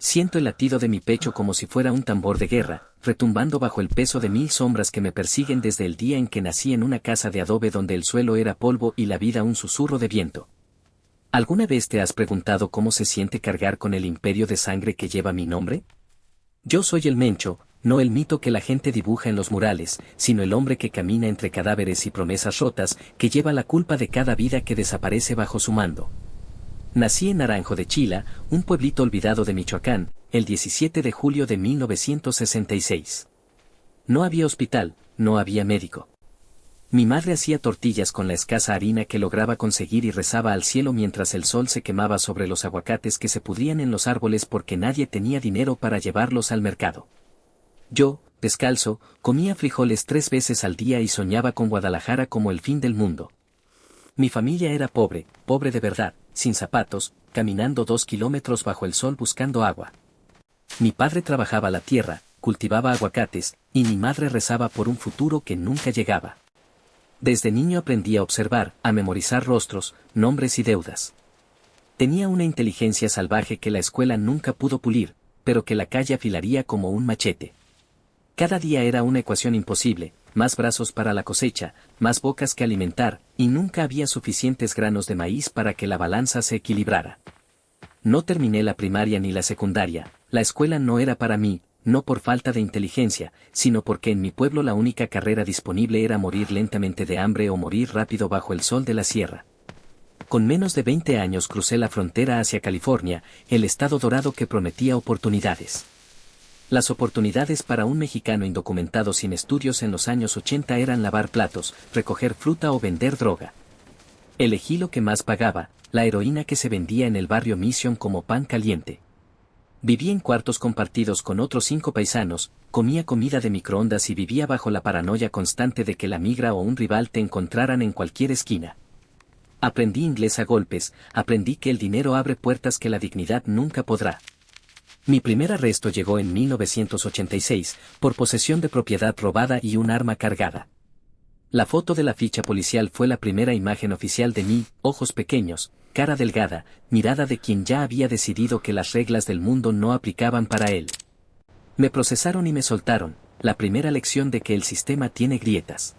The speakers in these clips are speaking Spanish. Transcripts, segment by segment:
Siento el latido de mi pecho como si fuera un tambor de guerra, retumbando bajo el peso de 1000 sombras que me persiguen desde el día en que nací en una casa de adobe donde el suelo era polvo y la vida un susurro de viento. ¿Alguna vez te has preguntado cómo se siente cargar con el imperio de sangre que lleva mi nombre? Yo soy el Mencho, no el mito que la gente dibuja en los murales, sino el hombre que camina entre cadáveres y promesas rotas, que lleva la culpa de cada vida que desaparece bajo su mando. Nací en Naranjo de Chila, un pueblito olvidado de Michoacán, el 17 de julio de 1966. No había hospital, no había médico. Mi madre hacía tortillas con la escasa harina que lograba conseguir y rezaba al cielo mientras el sol se quemaba sobre los aguacates que se pudrían en los árboles porque nadie tenía dinero para llevarlos al mercado. Yo, descalzo, comía frijoles 3 veces al día y soñaba con Guadalajara como el fin del mundo. Mi familia era pobre, pobre de verdad, sin zapatos, caminando 2 kilómetros bajo el sol buscando agua. Mi padre trabajaba la tierra, cultivaba aguacates, y mi madre rezaba por un futuro que nunca llegaba. Desde niño aprendí a observar, a memorizar rostros, nombres y deudas. Tenía una inteligencia salvaje que la escuela nunca pudo pulir, pero que la calle afilaría como un machete. Cada día era una ecuación imposible, más brazos para la cosecha, más bocas que alimentar, y nunca había suficientes granos de maíz para que la balanza se equilibrara. No terminé la primaria ni la secundaria, la escuela no era para mí, no por falta de inteligencia, sino porque en mi pueblo la única carrera disponible era morir lentamente de hambre o morir rápido bajo el sol de la sierra. Con menos de 20 años crucé la frontera hacia California, el estado dorado que prometía oportunidades. Las oportunidades para un mexicano indocumentado sin estudios en los años 80 eran lavar platos, recoger fruta o vender droga. Elegí lo que más pagaba, la heroína que se vendía en el barrio Mission como pan caliente. Viví en cuartos compartidos con otros 5 paisanos, comía comida de microondas y vivía bajo la paranoia constante de que la migra o un rival te encontraran en cualquier esquina. Aprendí inglés a golpes, aprendí que el dinero abre puertas que la dignidad nunca podrá. Mi primer arresto llegó en 1986, por posesión de propiedad robada y un arma cargada. La foto de la ficha policial fue la primera imagen oficial de mí, ojos pequeños, cara delgada, mirada de quien ya había decidido que las reglas del mundo no aplicaban para él. Me procesaron y me soltaron, la primera lección de que el sistema tiene grietas.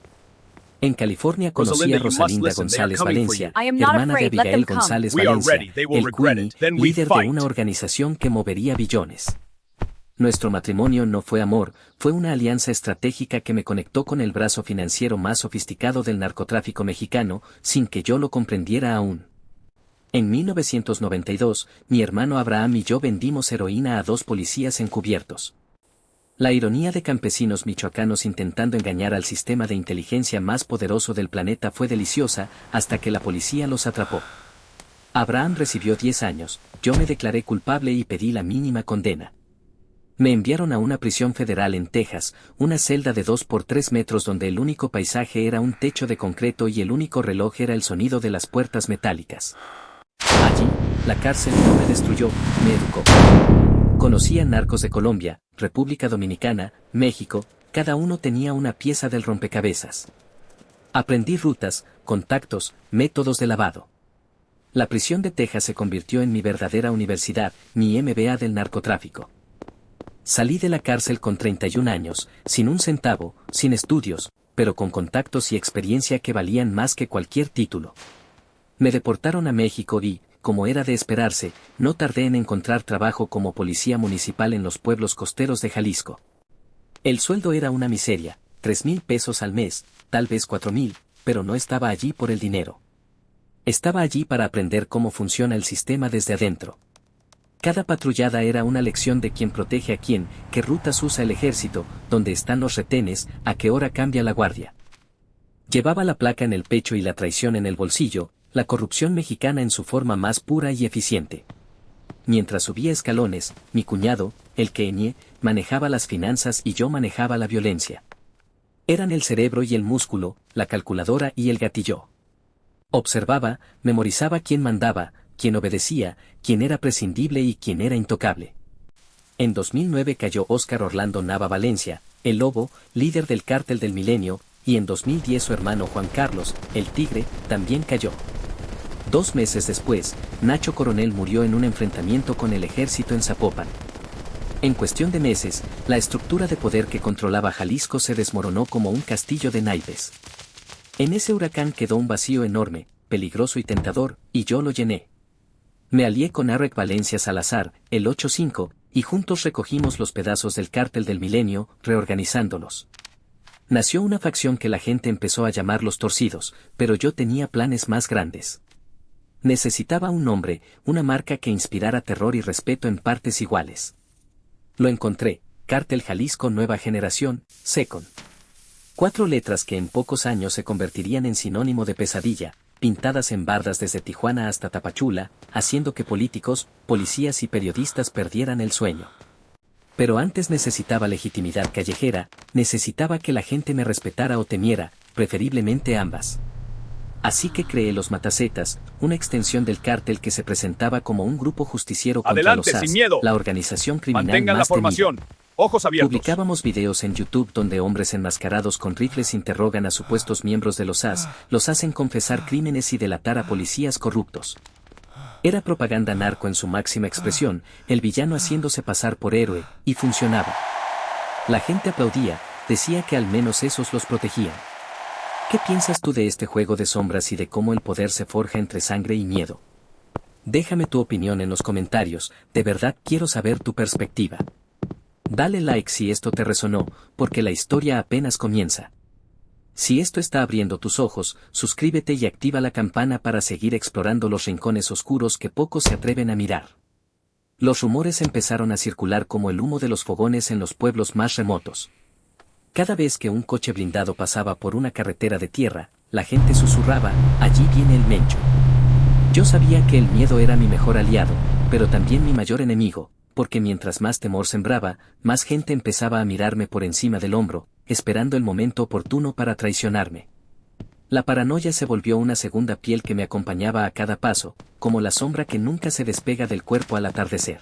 En California conocí a Rosalinda González Valencia, hermana de Abigail González Valencia, el Queenie, líder de una organización que movería billones. Nuestro matrimonio no fue amor, fue una alianza estratégica que me conectó con el brazo financiero más sofisticado del narcotráfico mexicano, sin que yo lo comprendiera aún. En 1992, mi hermano Abraham y yo vendimos heroína a 2 policías encubiertos. La ironía de campesinos michoacanos intentando engañar al sistema de inteligencia más poderoso del planeta fue deliciosa, hasta que la policía los atrapó. Abraham recibió 10 años, yo me declaré culpable y pedí la mínima condena. Me enviaron a una prisión federal en Texas, una celda de 2 por 3 metros donde el único paisaje era un techo de concreto y el único reloj era el sonido de las puertas metálicas. Allí, la cárcel no me destruyó, me educó. Conocí a narcos de Colombia, República Dominicana, México, cada uno tenía una pieza del rompecabezas. Aprendí rutas, contactos, métodos de lavado. La prisión de Texas se convirtió en mi verdadera universidad, mi MBA del narcotráfico. Salí de la cárcel con 31 años, sin un centavo, sin estudios, pero con contactos y experiencia que valían más que cualquier título. Me deportaron a México y, como era de esperarse, no tardé en encontrar trabajo como policía municipal en los pueblos costeros de Jalisco. El sueldo era una miseria, 3,000 pesos al mes, tal vez 4,000, pero no estaba allí por el dinero. Estaba allí para aprender cómo funciona el sistema desde adentro. Cada patrullada era una lección de quién protege a quién, qué rutas usa el ejército, dónde están los retenes, a qué hora cambia la guardia. Llevaba la placa en el pecho y la traición en el bolsillo, la corrupción mexicana en su forma más pura y eficiente. Mientras subía escalones, mi cuñado, el Queenie, manejaba las finanzas y yo manejaba la violencia. Eran el cerebro y el músculo, la calculadora y el gatillo. Observaba, memorizaba quién mandaba, quién obedecía, quién era prescindible y quién era intocable. En 2009 cayó Óscar Orlando Nava Valencia, el Lobo, líder del Cártel del Milenio, y en 2010 su hermano Juan Carlos, el Tigre, también cayó. 2 meses después, Nacho Coronel murió en un enfrentamiento con el ejército en Zapopan. En cuestión de meses, la estructura de poder que controlaba Jalisco se desmoronó como un castillo de naipes. En ese huracán quedó un vacío enorme, peligroso y tentador, y yo lo llené. Me alié con Arek Valencia Salazar, el 8-5, y juntos recogimos los pedazos del cártel del milenio, reorganizándolos. Nació una facción que la gente empezó a llamar los torcidos, pero yo tenía planes más grandes. Necesitaba un nombre, una marca que inspirara terror y respeto en partes iguales. Lo encontré, Cártel Jalisco Nueva Generación, SECON. 4 letras que en pocos años se convertirían en sinónimo de pesadilla, pintadas en bardas desde Tijuana hasta Tapachula, haciendo que políticos, policías y periodistas perdieran el sueño. Pero antes necesitaba legitimidad callejera, necesitaba que la gente me respetara o temiera, preferiblemente ambas. Así que creé los Matacetas, una extensión del cártel que se presentaba como un grupo justiciero contra Adelante, los sin SAS, miedo. la organización criminal Mantengan la más temida. formación. Ojos abiertos. Publicábamos videos en YouTube donde hombres enmascarados con rifles interrogan a supuestos miembros de los SAS, los hacen confesar crímenes y delatar a policías corruptos. Era propaganda narco en su máxima expresión, el villano haciéndose pasar por héroe, y funcionaba. La gente aplaudía, decía que al menos esos los protegían. ¿Qué piensas tú de este juego de sombras y de cómo el poder se forja entre sangre y miedo? Déjame tu opinión en los comentarios, de verdad quiero saber tu perspectiva. Dale like si esto te resonó, porque la historia apenas comienza. Si esto está abriendo tus ojos, suscríbete y activa la campana para seguir explorando los rincones oscuros que pocos se atreven a mirar. Los rumores empezaron a circular como el humo de los fogones en los pueblos más remotos. Cada vez que un coche blindado pasaba por una carretera de tierra, la gente susurraba, allí viene el Mencho. Yo sabía que el miedo era mi mejor aliado, pero también mi mayor enemigo, porque mientras más temor sembraba, más gente empezaba a mirarme por encima del hombro, esperando el momento oportuno para traicionarme. La paranoia se volvió una segunda piel que me acompañaba a cada paso, como la sombra que nunca se despega del cuerpo al atardecer.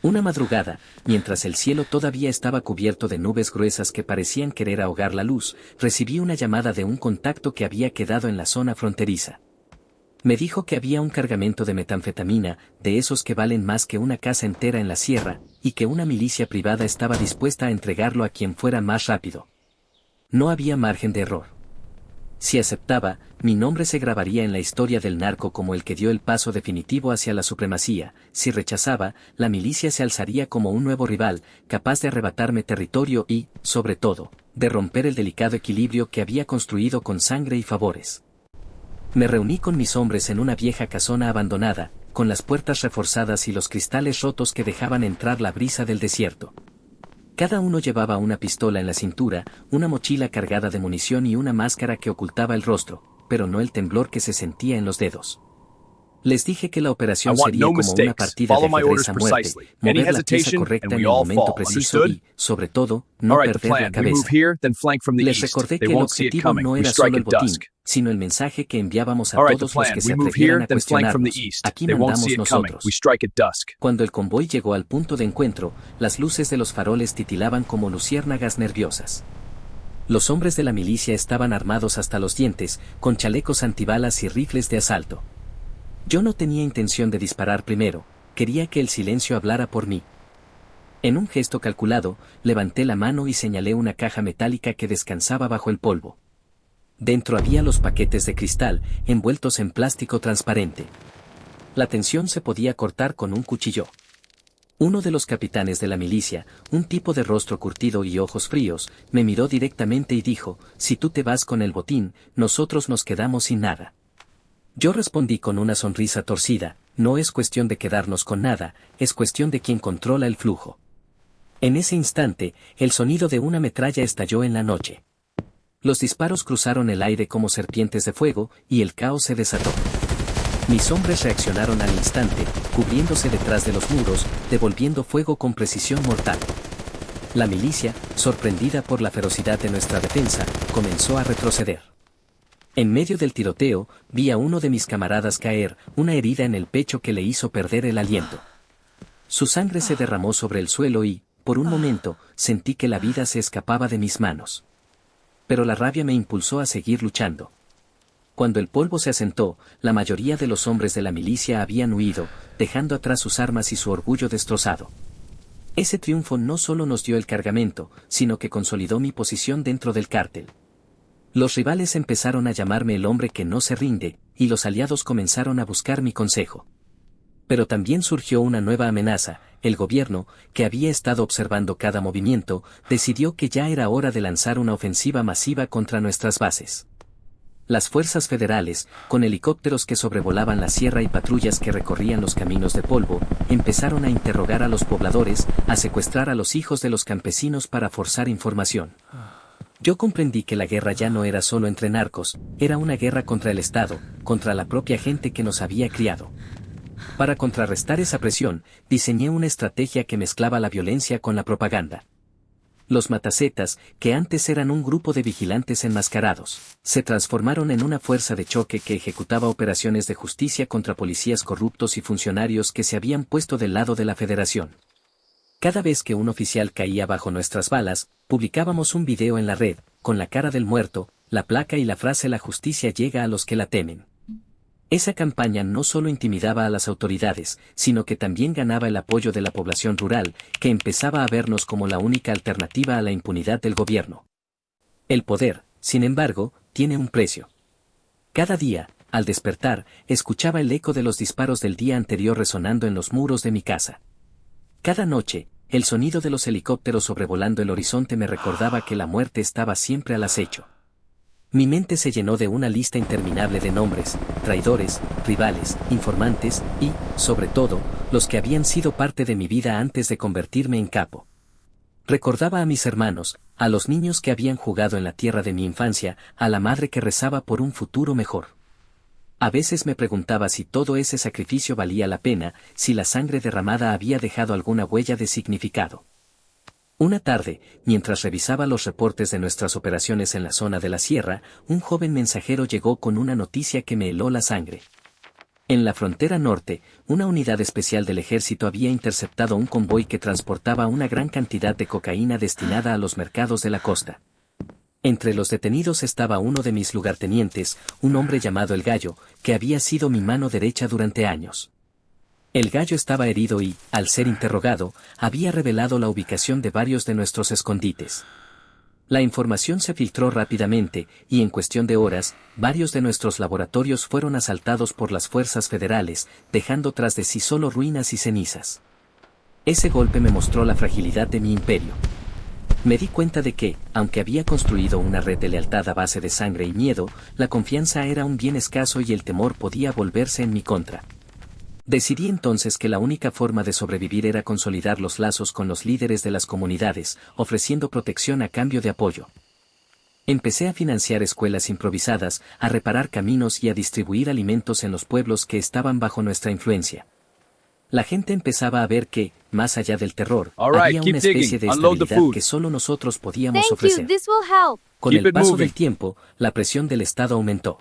Una madrugada, mientras el cielo todavía estaba cubierto de nubes gruesas que parecían querer ahogar la luz, recibí una llamada de un contacto que había quedado en la zona fronteriza. Me dijo que había un cargamento de metanfetamina, de esos que valen más que una casa entera en la sierra, y que una milicia privada estaba dispuesta a entregarlo a quien fuera más rápido. No había margen de error. Si aceptaba, mi nombre se grabaría en la historia del narco como el que dio el paso definitivo hacia la supremacía. Si rechazaba, la milicia se alzaría como un nuevo rival, capaz de arrebatarme territorio y, sobre todo, de romper el delicado equilibrio que había construido con sangre y favores. Me reuní con mis hombres en una vieja casona abandonada, con las puertas reforzadas y los cristales rotos que dejaban entrar la brisa del desierto. Cada uno llevaba una pistola en la cintura, una mochila cargada de munición y una máscara que ocultaba el rostro, pero no el temblor que se sentía en los dedos. Les dije que la operación sería como una partida de ajedrez a muerte, mover la pieza correcta en el momento preciso y, sobre todo, no perder la cabeza. Les recordé que el objetivo no era solo el botín, sino el mensaje que enviábamos a todos los que se atrevieran a cuestionarnos. Aquí mandamos nosotros. Cuando el convoy llegó al punto de encuentro, las luces de los faroles titilaban como luciérnagas nerviosas. Los hombres de la milicia estaban armados hasta los dientes, con chalecos antibalas y rifles de asalto. Yo no tenía intención de disparar primero, quería que el silencio hablara por mí. En un gesto calculado, levanté la mano y señalé una caja metálica que descansaba bajo el polvo. Dentro había los paquetes de cristal, envueltos en plástico transparente. La tensión se podía cortar con un cuchillo. Uno de los capitanes de la milicia, un tipo de rostro curtido y ojos fríos, me miró directamente y dijo, si tú te vas con el botín, nosotros nos quedamos sin nada. Yo respondí con una sonrisa torcida, no es cuestión de quedarnos con nada, es cuestión de quien controla el flujo. En ese instante, el sonido de una metralla estalló en la noche. Los disparos cruzaron el aire como serpientes de fuego, y el caos se desató. Mis hombres reaccionaron al instante, cubriéndose detrás de los muros, devolviendo fuego con precisión mortal. La milicia, sorprendida por la ferocidad de nuestra defensa, comenzó a retroceder. En medio del tiroteo, vi a uno de mis camaradas caer, una herida en el pecho que le hizo perder el aliento. Su sangre se derramó sobre el suelo y, por un momento, sentí que la vida se escapaba de mis manos. Pero la rabia me impulsó a seguir luchando. Cuando el polvo se asentó, la mayoría de los hombres de la milicia habían huido, dejando atrás sus armas y su orgullo destrozado. Ese triunfo no solo nos dio el cargamento, sino que consolidó mi posición dentro del cártel. Los rivales empezaron a llamarme el hombre que no se rinde, y los aliados comenzaron a buscar mi consejo. Pero también surgió una nueva amenaza. El gobierno, que había estado observando cada movimiento, decidió que ya era hora de lanzar una ofensiva masiva contra nuestras bases. Las fuerzas federales, con helicópteros que sobrevolaban la sierra y patrullas que recorrían los caminos de polvo, empezaron a interrogar a los pobladores, a secuestrar a los hijos de los campesinos para forzar información. Yo comprendí que la guerra ya no era solo entre narcos, era una guerra contra el Estado, contra la propia gente que nos había criado. Para contrarrestar esa presión, diseñé una estrategia que mezclaba la violencia con la propaganda. Los matacetas, que antes eran un grupo de vigilantes enmascarados, se transformaron en una fuerza de choque que ejecutaba operaciones de justicia contra policías corruptos y funcionarios que se habían puesto del lado de la Federación. Cada vez que un oficial caía bajo nuestras balas, publicábamos un video en la red, con la cara del muerto, la placa y la frase «La justicia llega a los que la temen». Esa campaña no solo intimidaba a las autoridades, sino que también ganaba el apoyo de la población rural, que empezaba a vernos como la única alternativa a la impunidad del gobierno. El poder, sin embargo, tiene un precio. Cada día, al despertar, escuchaba el eco de los disparos del día anterior resonando en los muros de mi casa. Cada noche, el sonido de los helicópteros sobrevolando el horizonte me recordaba que la muerte estaba siempre al acecho. Mi mente se llenó de una lista interminable de nombres, traidores, rivales, informantes y, sobre todo, los que habían sido parte de mi vida antes de convertirme en capo. Recordaba a mis hermanos, a los niños que habían jugado en la tierra de mi infancia, a la madre que rezaba por un futuro mejor. A veces me preguntaba si todo ese sacrificio valía la pena, si la sangre derramada había dejado alguna huella de significado. Una tarde, mientras revisaba los reportes de nuestras operaciones en la zona de la sierra, un joven mensajero llegó con una noticia que me heló la sangre. En la frontera norte, una unidad especial del ejército había interceptado un convoy que transportaba una gran cantidad de cocaína destinada a los mercados de la costa. Entre los detenidos estaba uno de mis lugartenientes, un hombre llamado El Gallo, que había sido mi mano derecha durante años. El Gallo estaba herido y, al ser interrogado, había revelado la ubicación de varios de nuestros escondites. La información se filtró rápidamente, y en cuestión de horas, varios de nuestros laboratorios fueron asaltados por las fuerzas federales, dejando tras de sí solo ruinas y cenizas. Ese golpe me mostró la fragilidad de mi imperio. Me di cuenta de que, aunque había construido una red de lealtad a base de sangre y miedo, la confianza era un bien escaso y el temor podía volverse en mi contra. Decidí entonces que la única forma de sobrevivir era consolidar los lazos con los líderes de las comunidades, ofreciendo protección a cambio de apoyo. Empecé a financiar escuelas improvisadas, a reparar caminos y a distribuir alimentos en los pueblos que estaban bajo nuestra influencia. La gente empezaba a ver que, más allá del terror, había una especie de estabilidad que solo nosotros podíamos ofrecer. Con el paso del tiempo, la presión del Estado aumentó.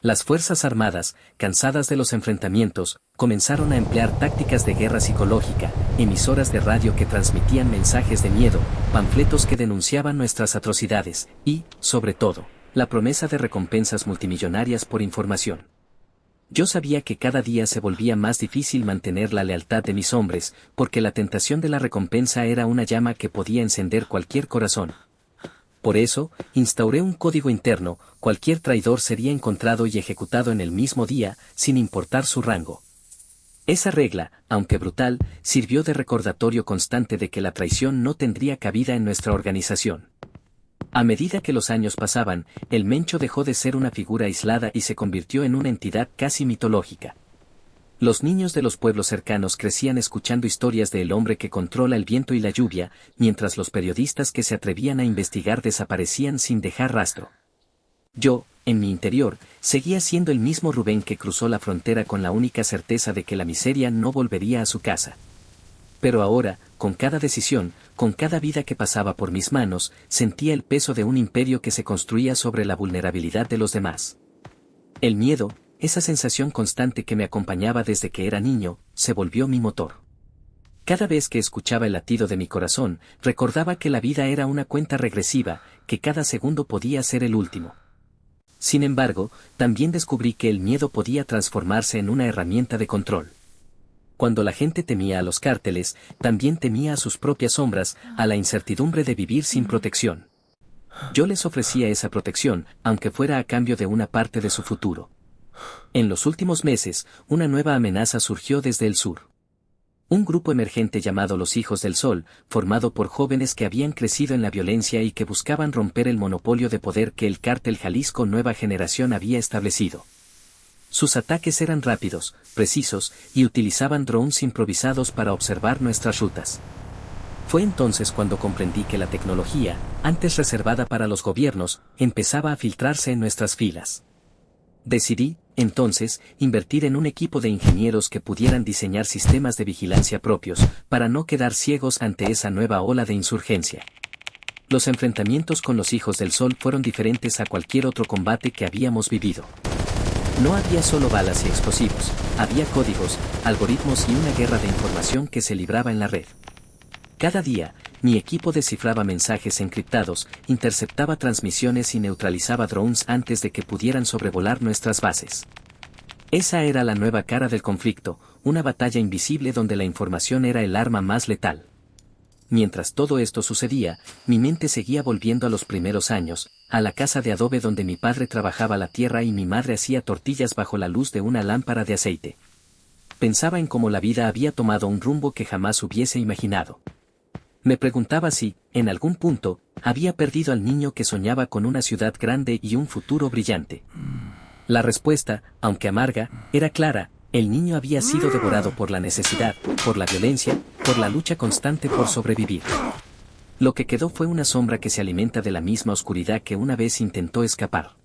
Las Fuerzas Armadas, cansadas de los enfrentamientos, comenzaron a emplear tácticas de guerra psicológica, emisoras de radio que transmitían mensajes de miedo, panfletos que denunciaban nuestras atrocidades y, sobre todo, la promesa de recompensas multimillonarias por información. Yo sabía que cada día se volvía más difícil mantener la lealtad de mis hombres, porque la tentación de la recompensa era una llama que podía encender cualquier corazón. Por eso, instauré un código interno: cualquier traidor sería encontrado y ejecutado en el mismo día, sin importar su rango. Esa regla, aunque brutal, sirvió de recordatorio constante de que la traición no tendría cabida en nuestra organización. A medida que los años pasaban, el Mencho dejó de ser una figura aislada y se convirtió en una entidad casi mitológica. Los niños de los pueblos cercanos crecían escuchando historias de el hombre que controla el viento y la lluvia, mientras los periodistas que se atrevían a investigar desaparecían sin dejar rastro. Yo, en mi interior, seguía siendo el mismo Rubén que cruzó la frontera con la única certeza de que la miseria no volvería a su casa. Pero ahora, con cada decisión, con cada vida que pasaba por mis manos, sentía el peso de un imperio que se construía sobre la vulnerabilidad de los demás. El miedo, esa sensación constante que me acompañaba desde que era niño, se volvió mi motor. Cada vez que escuchaba el latido de mi corazón, recordaba que la vida era una cuenta regresiva, que cada segundo podía ser el último. Sin embargo, también descubrí que el miedo podía transformarse en una herramienta de control. Cuando la gente temía a los cárteles, también temía a sus propias sombras, a la incertidumbre de vivir sin protección. Yo les ofrecía esa protección, aunque fuera a cambio de una parte de su futuro. En los últimos meses, una nueva amenaza surgió desde el sur. Un grupo emergente llamado los Hijos del Sol, formado por jóvenes que habían crecido en la violencia y que buscaban romper el monopolio de poder que el cártel Jalisco Nueva Generación había establecido. Sus ataques eran rápidos, precisos, y utilizaban drones improvisados para observar nuestras rutas. Fue entonces cuando comprendí que la tecnología, antes reservada para los gobiernos, empezaba a filtrarse en nuestras filas. Decidí, entonces, invertir en un equipo de ingenieros que pudieran diseñar sistemas de vigilancia propios, para no quedar ciegos ante esa nueva ola de insurgencia. Los enfrentamientos con los Hijos del Sol fueron diferentes a cualquier otro combate que habíamos vivido. No había solo balas y explosivos, había códigos, algoritmos y una guerra de información que se libraba en la red. Cada día, mi equipo descifraba mensajes encriptados, interceptaba transmisiones y neutralizaba drones antes de que pudieran sobrevolar nuestras bases. Esa era la nueva cara del conflicto, una batalla invisible donde la información era el arma más letal. Mientras todo esto sucedía, mi mente seguía volviendo a los primeros años, a la casa de adobe donde mi padre trabajaba la tierra y mi madre hacía tortillas bajo la luz de una lámpara de aceite. Pensaba en cómo la vida había tomado un rumbo que jamás hubiese imaginado. Me preguntaba si, en algún punto, había perdido al niño que soñaba con una ciudad grande y un futuro brillante. La respuesta, aunque amarga, era clara: el niño había sido devorado por la necesidad, por la violencia, por la lucha constante por sobrevivir. Lo que quedó fue una sombra que se alimenta de la misma oscuridad que una vez intentó escapar.